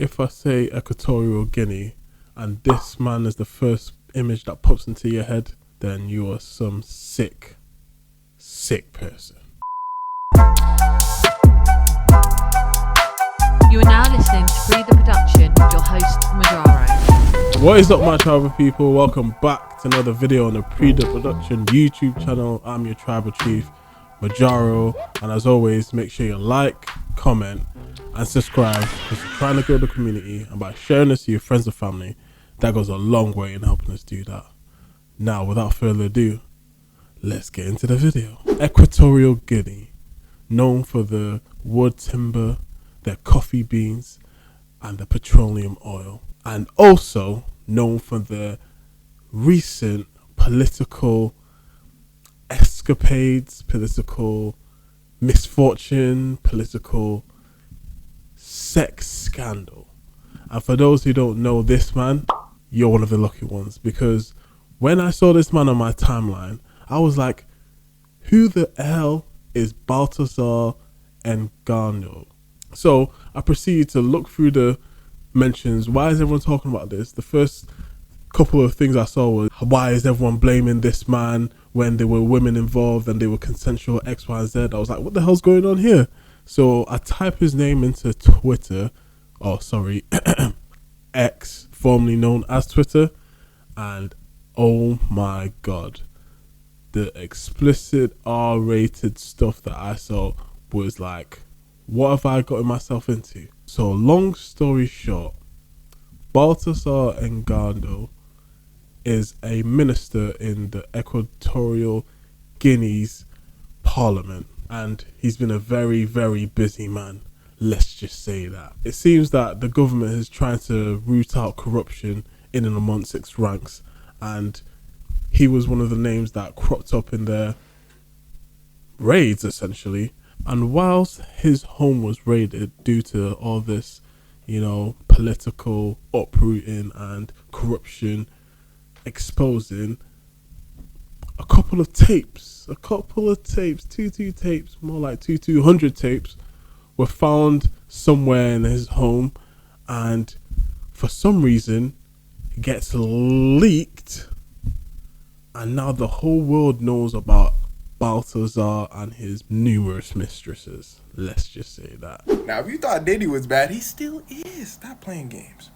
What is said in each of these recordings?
if I say Equatorial Guinea and this man is the first image that pops into your head, then you are some sick person. You are now listening to Pree Da Production with your host, Majaro. What is up, my tribal people? Welcome back to another video on the Pree Da Production YouTube channel. I'm your tribal chief, Majaro, and as always, make sure you like, comment, and subscribe because we're trying to grow the community, and by sharing this to your friends and family, that goes a long way in helping us do that. Now, without further ado, let's get into the video. Equatorial Guinea, known for the wood timber, their coffee beans, and the petroleum oil, and also known for the recent political escapades, political misfortune, political sex scandal. And for those who don't know this man, you're one of the lucky ones, because when I saw this man on my timeline, I was like, who the hell is Baltasar Engonga? So I proceeded to look through the mentions. Why is everyone talking about this? The first couple of things I saw was, why is everyone blaming this man when there were women involved and they were consensual X, Y, and Z? I was like, what the hell's going on here? So I type his name into Twitter, X, formerly known as Twitter, and oh my god, the explicit R-rated stuff that I saw was like, what have I gotten myself into? So long story short, Baltasar Engonga is a minister in the Equatorial Guinea's parliament, and he's been a very, very busy man. Let's just say that. It seems that the government is trying to root out corruption in and amongst its ranks, and he was one of the names that cropped up in their raids, essentially. And whilst his home was raided due to all this, political uprooting and corruption exposing, a couple of tapes, two tapes, more like 200 tapes, were found somewhere in his home, and for some reason it gets leaked, and now the whole world knows about Baltasar and his numerous mistresses. Let's just say that. Now, if you thought Diddy was bad, he still is. Stop playing games.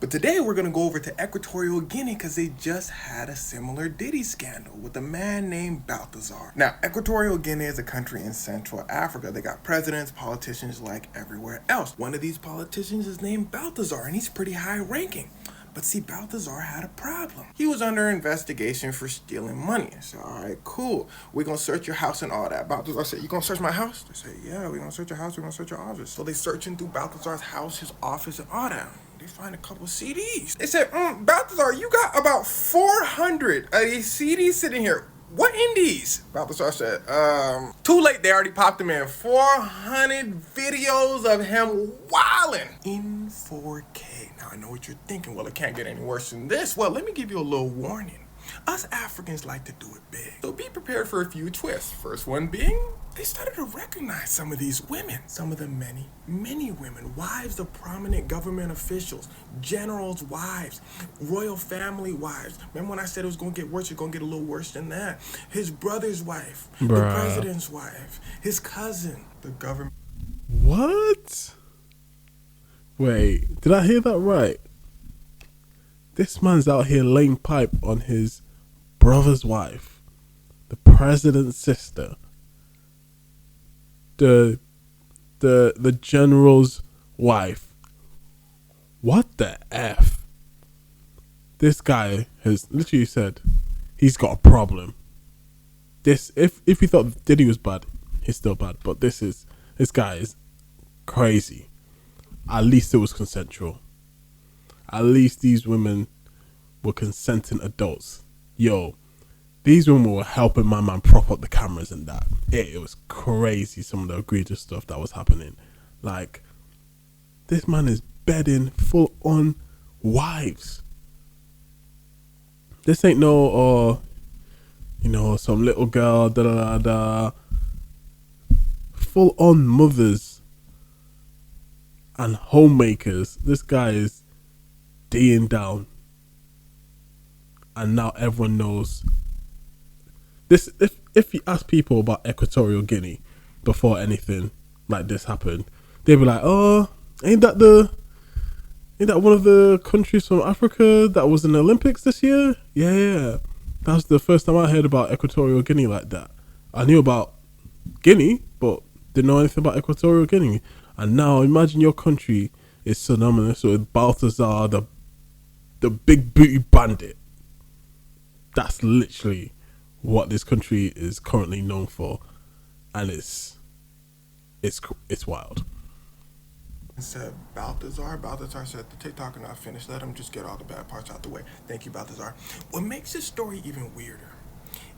But today we're going to go over to Equatorial Guinea because they just had a similar Diddy scandal with a man named Baltasar. Now, Equatorial Guinea is a country in Central Africa. They got presidents, politicians like everywhere else. One of these politicians is named Baltasar, and he's pretty high ranking. But see, Baltasar had a problem. He was under investigation for stealing money. I said, all right, cool. We're going to search your house and all that. Baltasar said, you going to search my house? They said, yeah, we're going to search your house. We're going to search your office. So they searching through Baltasar's house, his office, and all that. They find a couple of CDs. They said, Baltasar, you got about 400 of these CDs sitting here. What indies? Baltasar said, too late, they already popped them in. 400 videos of him wilding in 4K. Now, I know what you're thinking. Well, it can't get any worse than this. Well, let me give you a little warning. Us Africans like to do it big. So be prepared for a few twists. First one being, they started to recognize some of these women. Some of the many, many women. Wives of prominent government officials. Generals' wives. Royal family wives. Remember when I said it was going to get worse? It's going to get a little worse than that. His brother's wife. The president's wife. His cousin. The government. What? Wait, did I hear that right? This man's out here laying pipe on his brother's wife, the president's sister, the general's wife. What the F? This guy has literally said he's got a problem. This, if you thought Diddy was bad, he's still bad, but this guy is crazy. At least it was consensual. At least these women were consenting adults. Yo, these women were helping my man prop up the cameras and that. It was crazy, some of the egregious stuff that was happening. Like, this man is bedding full on wives. This ain't no, some little girl, da da da da. Full on mothers and homemakers. This guy is D'ing down, and now everyone knows this. If you ask people about Equatorial Guinea before anything like this happened, they'd be like, "Oh, ain't that one of the countries from Africa that was in the Olympics this year?" Yeah. That was the first time I heard about Equatorial Guinea like that. I knew about Guinea, but didn't know anything about Equatorial Guinea. And now imagine your country is synonymous with Baltasar, the big booty bandit. That's literally what this country is currently known for, and it's wild. Said Baltasar. Baltasar said the TikTok are not finished. Let him just get all the bad parts out the way. Thank you, Baltasar. What makes this story even weirder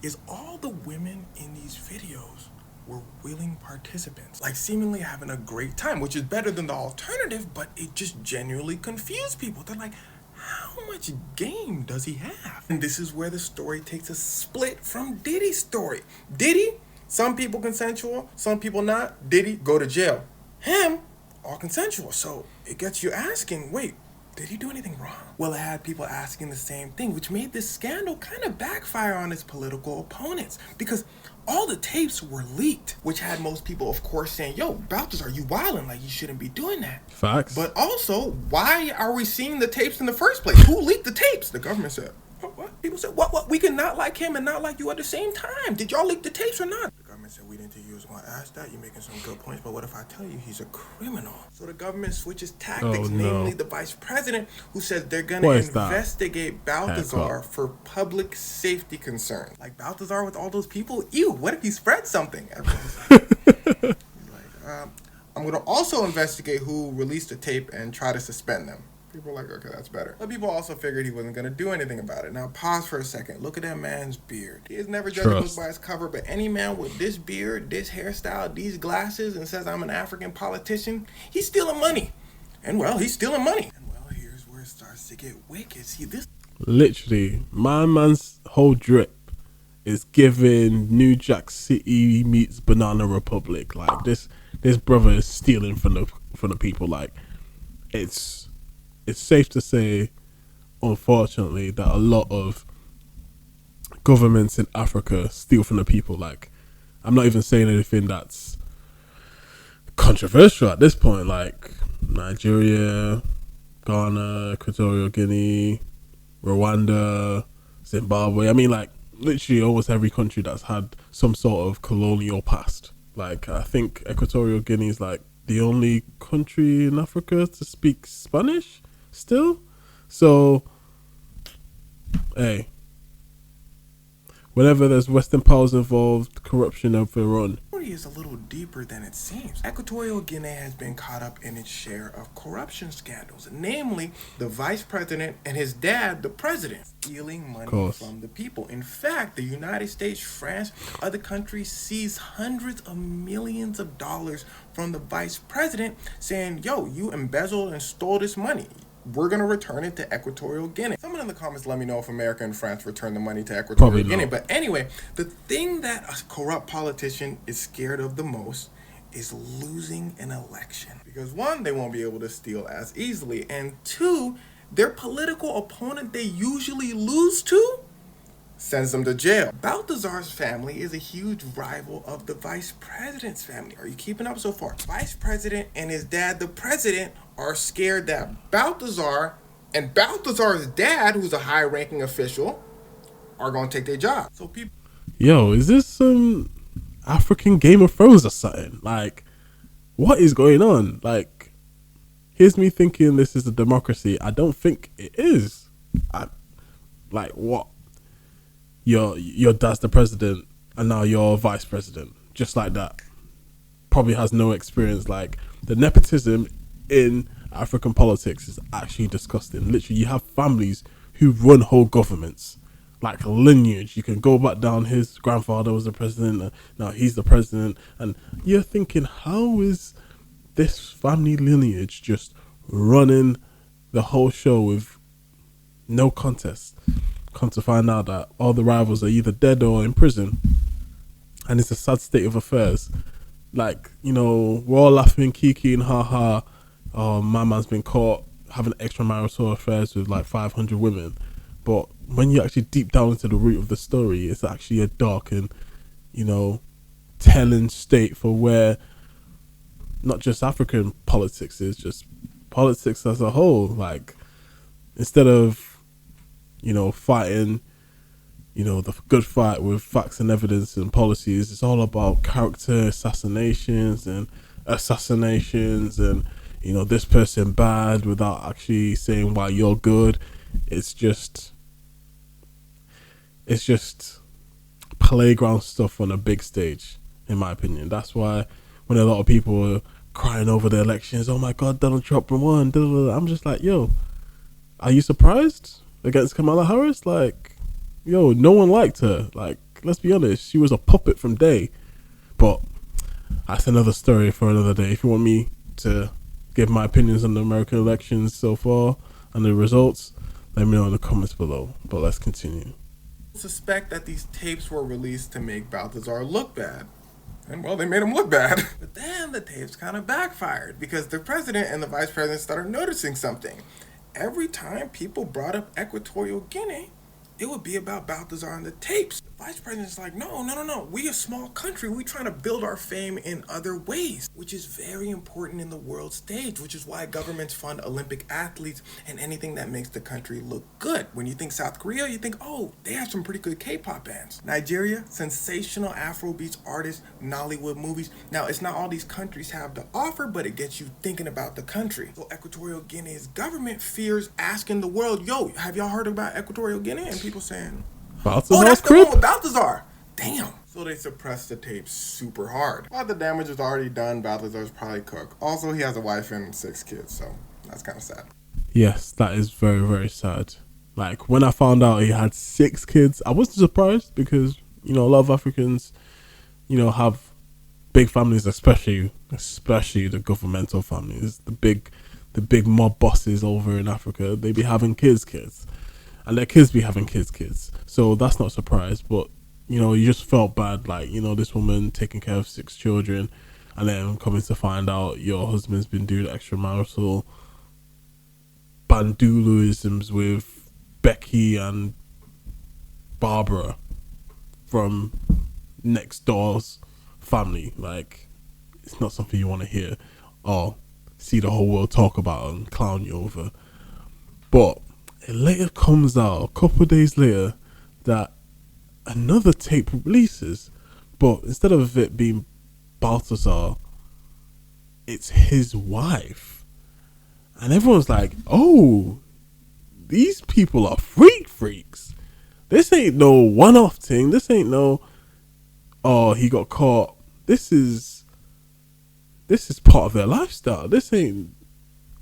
is all the women in these videos were willing participants, like seemingly having a great time, which is better than the alternative, but it just genuinely confused people. They're like, how much game does he have? And this is where the story takes a split from Diddy's story. Diddy, some people consensual, some people not. Diddy, go to jail. Him, all consensual. So it gets you asking, wait, did he do anything wrong? Well, it had people asking the same thing, which made this scandal kind of backfire on his political opponents, because all the tapes were leaked, which had most people, of course, saying, yo, Baltasar, you wildin', like you shouldn't be doing that. Facts. But also, why are we seeing the tapes in the first place? Who leaked the tapes? The government said. What? People said, what? We can not like him and not like you at the same time. Did y'all leak the tapes or not? The government said, we didn't think you was going to ask that. You're making some good points, but what if I tell you he's a criminal? So the government switches tactics, namely the vice president, who says they're going to investigate Baltasar for public safety concerns. Like Baltasar with all those people? Ew, what if he spread something? Everyone's like, I'm going to also investigate who released the tape and try to suspend them. People are like, okay, that's better. But people also figured he wasn't going to do anything about it. Now, pause for a second. Look at that man's beard. He is never judged a book by his cover, but any man with this beard, this hairstyle, these glasses, and says, I'm an African politician, he's stealing money. And, well, he's stealing money. And, well, here's where it starts to get wicked. See, this... Literally, my man's whole drip is giving New Jack City meets Banana Republic. Like, this brother is stealing from the people. Like, it's safe to say, unfortunately, that a lot of governments in Africa steal from the people. Like, I'm not even saying anything that's controversial at this point. Like, Nigeria, Ghana, Equatorial Guinea, Rwanda, Zimbabwe. I mean, like, literally almost every country that's had some sort of colonial past. Like, I think Equatorial Guinea is, like, the only country in Africa to speak Spanish still. So, hey, whenever there's Western powers involved, corruption overrun. The story is a little deeper than it seems. Equatorial Guinea has been caught up in its share of corruption scandals, namely the vice president and his dad, the president, stealing money from the people. In fact, the United States, France, other countries seized hundreds of millions of dollars from the vice president, saying, yo, you embezzled and stole this money. We're going to return it to Equatorial Guinea. Someone in the comments let me know if America and France return the money to Equatorial Guinea. But anyway, the thing that a corrupt politician is scared of the most is losing an election. Because one, they won't be able to steal as easily. And two, their political opponent they usually lose to sends them to jail. Baltasar's family is a huge rival of the vice president's family. Are you keeping up so far? Vice president and his dad, the president, are scared that Baltasar and Baltasar's dad, who's a high-ranking official, are going to take their job. So people... Yo, is this some African Game of Thrones or something? Like, what is going on? Like, here's me thinking this is a democracy. I don't think it is. Like, what? Your dad's the president and now you're vice president. Just like that. Probably has no experience. Like, the nepotism in African politics is actually disgusting. Literally, you have families who run whole governments, like a lineage. You can go back down. His grandfather was the president, now he's the president, and you're thinking, how is this family lineage just running the whole show with no contest? Come to find out that all the rivals are either dead or in prison, and it's a sad state of affairs. Like, you know, we're all laughing, kiki and ha ha. oh, my man's been caught having extramarital affairs with like 500 women. But when you actually deep down into the root of the story, it's actually a dark and, you know, telling state for where not just African politics is, just politics as a whole. Like, instead of, you know, fighting, you know, the good fight with facts and evidence and policies, it's all about character assassinations and, you know, this person bad without actually saying why you're good. It's just playground stuff on a big stage, in my opinion. That's why when a lot of people are crying over the elections, oh my God, Donald Trump won, I'm just like, yo, are you surprised against Kamala Harris? Like, yo, no one liked her. Like, let's be honest, she was a puppet from day. But that's another story for another day. If you want me to give my opinions on the American elections so far and the results, let me know in the comments below. But let's continue. Suspect that these tapes were released to make Baltasar look bad. And well, they made him look bad. But then the tapes kind of backfired because the president and the vice president started noticing something. Every time people brought up Equatorial Guinea, it would be about Baltasar and the tapes. The vice president's like, no. We a small country. We trying to build our fame in other ways, which is very important in the world stage, which is why governments fund Olympic athletes and anything that makes the country look good. When you think South Korea, you think, oh, they have some pretty good K-pop bands. Nigeria, sensational Afrobeats artists, Nollywood movies. Now, it's not all these countries have to offer, but it gets you thinking about the country. So Equatorial Guinea's government fears asking the world, yo, have y'all heard about Equatorial Guinea? And people saying, oh, that's the one with Baltasar. Damn. So they suppressed the tapes super hard. While the damage was already done, Baltasar's probably cooked. Also, he has a wife and 6 kids, so that's kind of sad. Yes, that is very, very sad. Like, when I found out he had 6 kids, I wasn't surprised because, you know, a lot of Africans, you know, have big families, especially the governmental families, the big mob bosses over in Africa. They be having kids. And their kids be having kids. So that's not a surprise. But, you know, you just felt bad. Like, you know, this woman taking care of 6 children and then coming to find out your husband's been doing extramarital banduluisms with Becky and Barbara from next door's family. Like, it's not something you want to hear or see the whole world talk about and clown you over. But it later comes out, a couple of days later, that another tape releases, but instead of it being Baltasar, it's his wife. And everyone's like, oh, these people are freaks. This ain't no one-off thing. This ain't no, oh, he got caught. This is part of their lifestyle. This ain't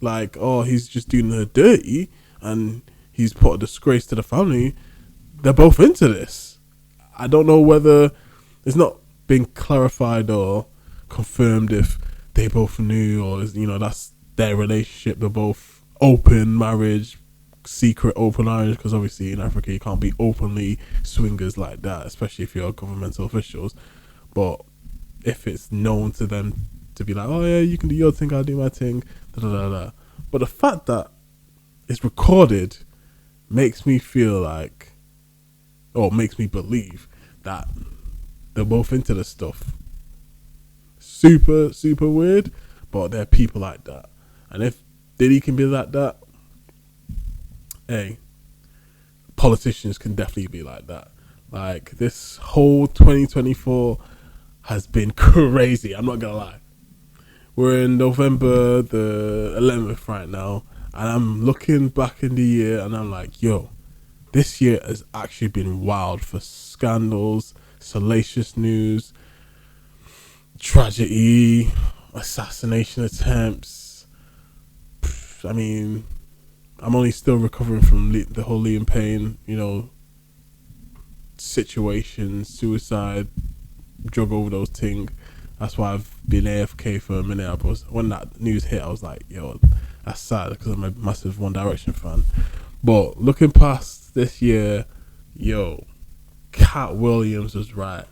like, oh, he's just doing her dirty and he's put a disgrace to the family. They're both into this. I don't know whether it's not been clarified or confirmed if they both knew or, you know, that's their relationship. They're both open marriage, secret open marriage, because obviously in Africa you can't be openly swingers like that, especially if you're governmental officials. But if it's known to them to be like, oh yeah, you can do your thing, I'll do my thing, but the fact that it's recorded makes me feel like, or makes me believe that they're both into this stuff. Super weird, but there are people like that. And if Diddy can be like that, hey, politicians can definitely be like that. Like, this whole 2024 has been crazy, I'm not gonna lie. We're in November the 11th right now, and I'm looking back in the year and I'm like, yo, this year has actually been wild for scandals, salacious news, tragedy, assassination attempts. I mean, I'm only still recovering from the whole Liam Payne, you know, situation, suicide, drug overdose thing. That's why I've been AFK for a minute. When that news hit, I was like, yo, that's sad because I'm a massive One Direction fan. But looking past this year, yo, Cat Williams was right.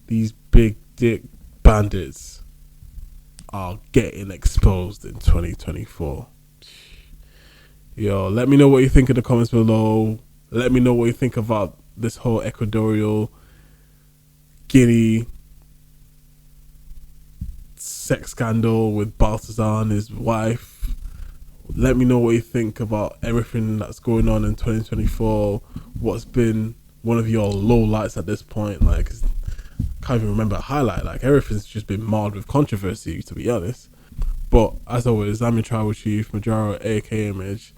These big dick bandits are getting exposed in 2024. Yo, let me know what you think in the comments below. Let me know what you think about this whole Ecuadorial Guinea sex scandal with Baltasar and his wife. Let me know what you think about everything that's going on in 2024. What's been one of your low lights at this point? Like, I can't even remember a highlight. Like, everything's just been marred with controversy, to be honest. But as always, I'm your tribal chief, Majaro, aka Image.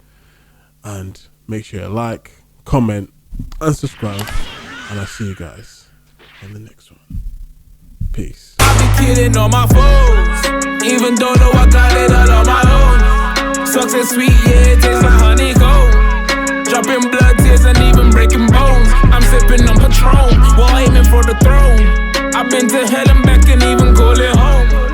And make sure you like, comment, and subscribe. And I'll see you guys in the next one. Peace. I be kidding on my foes, even though I got it all on my own. Success sweet, yeah, it tastes like honeycomb. Dropping blood, tears, and even breaking bones. I'm sipping on Patron while aiming for the throne. I've been to hell and back and even call it home.